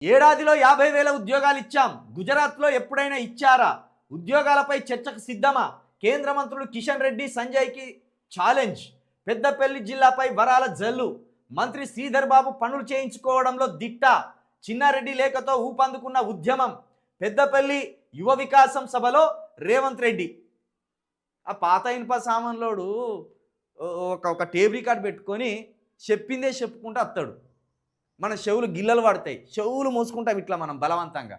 ఏడాదిలో 50,000 ఉద్యోగాలు ఇచ్చాం. గుజరాత్లో ఎప్పుడైనా ఇచ్చారా? ఉద్యోగాలపై చర్చకు సిద్ధమా? కేంద్ర మంత్రులు కిషన్ రెడ్డి, సంజయ్కి ఛాలెంజ్. పెద్దపల్లి జిల్లాపై వరాల జల్లు. మంత్రి శ్రీధర్ బాబు పనులు చేయించుకోవడంలో దిట్ట. చిన్నారెడ్డి లేఖతో ఊపందుకున్న ఉద్యమం. పెద్దపల్లి యువ వికాసం సభలో రేవంత్ రెడ్డి. ఆ పాత ఇనుప సామాన్లోడు ఒక టేప్ రికార్డ్ పెట్టుకొని చెప్పిందే చెప్పుకుంటూ వస్తాడు. మన చెవులు గిల్లలు పడతాయి, చెవులు మోసుకుంటాం ఇట్లా మనం బలవంతంగా.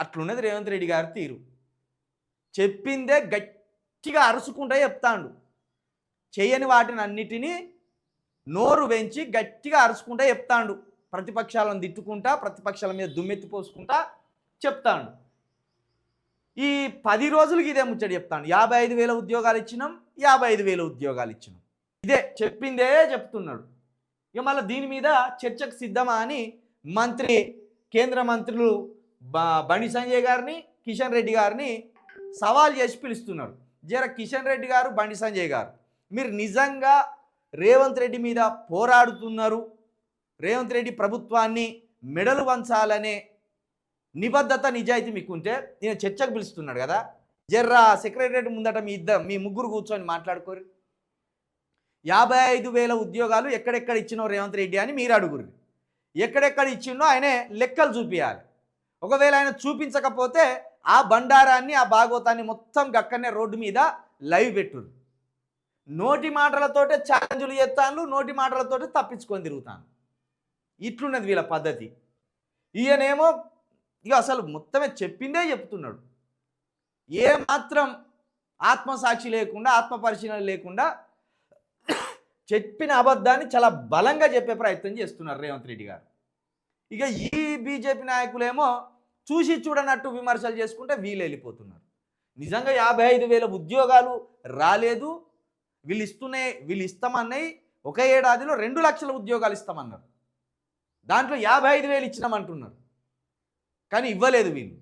అట్లున్నది రేవంత్ రెడ్డి గారి తీరు. చెప్పిందే గట్టిగా అరుచుకుంటా చెప్తాడు. చేయని వాటిని అన్నిటినీ నోరు పెంచి గట్టిగా అరుచుకుంటా చెప్తాడు. ప్రతిపక్షాలను తిట్టుకుంటా, ప్రతిపక్షాల మీద దుమ్మెత్తిపోసుకుంటా చెప్తాడు. ఈ 10 రోజులకి ఇదే ముచ్చట చెప్తాడు. 55,000 ఉద్యోగాలు ఇచ్చినాం, 55,000 ఉద్యోగాలు ఇచ్చినాం. ఇదే చెప్పిందే చెప్తున్నాడు. ఇక మళ్ళీ దీని మీద చర్చకు సిద్ధమా అని కేంద్ర మంత్రులు బండి సంజయ్ గారిని, కిషన్ రెడ్డి గారిని సవాల్ చేసి పిలుస్తున్నారు. జర కిషన్ రెడ్డి గారు, బండి సంజయ్ గారు, మీరు నిజంగా రేవంత్ రెడ్డి మీద పోరాడుతున్నారు, రేవంత్ రెడ్డి ప్రభుత్వాన్ని మెడలు వంచాలనే నిబద్ధత, నిజాయితీ మీకుంటే నేను చర్చకు పిలుస్తున్నాడు కదా, జర్రా సెక్రటరేట్ ముందట మీ ముగ్గురు కూర్చొని మాట్లాడుకోరు. 55,000 ఉద్యోగాలు ఎక్కడెక్కడ ఇచ్చినో రేవంత్ రెడ్డి అని మీరు అడుగురు. ఎక్కడెక్కడ ఇచ్చినో ఆయనే లెక్కలు చూపించాలి. ఒకవేళ ఆయన చూపించకపోతే ఆ బండారాన్ని, ఆ భాగవతాన్ని మొత్తం గక్కనే రోడ్డు మీద లైవ్ పెట్టురు. నోటి మాటలతోటే ఛాలెంజ్లు చేస్తాను, నోటి మాటలతోటే తప్పించుకొని తిరుగుతాను. ఇట్లున్నది వీళ్ళ పద్ధతి. ఈయనేమో ఇక అసలు మొత్తమే చెప్పిందే చెప్తున్నాడు. ఏమాత్రం ఆత్మసాక్షి లేకుండా, ఆత్మపరిశీలన లేకుండా చెప్పిన అబద్ధాన్ని చాలా బలంగా చెప్పే ప్రయత్నం చేస్తున్నారు రేవంత్ రెడ్డి గారు. ఇక ఈ బీజేపీ నాయకులేమో చూసి చూడనట్టు విమర్శలు చేసుకుంటే వీళ్ళు వెళ్ళిపోతున్నారు. నిజంగా 55,000 ఉద్యోగాలు రాలేదు. వీళ్ళు ఇస్తామన్నాయి. ఒక ఏడాదిలో 2 లక్షల ఉద్యోగాలు ఇస్తామన్నారు. దాంట్లో 55,000 ఇచ్చినామంటున్నారు. కానీ ఇవ్వలేదు వీళ్ళు.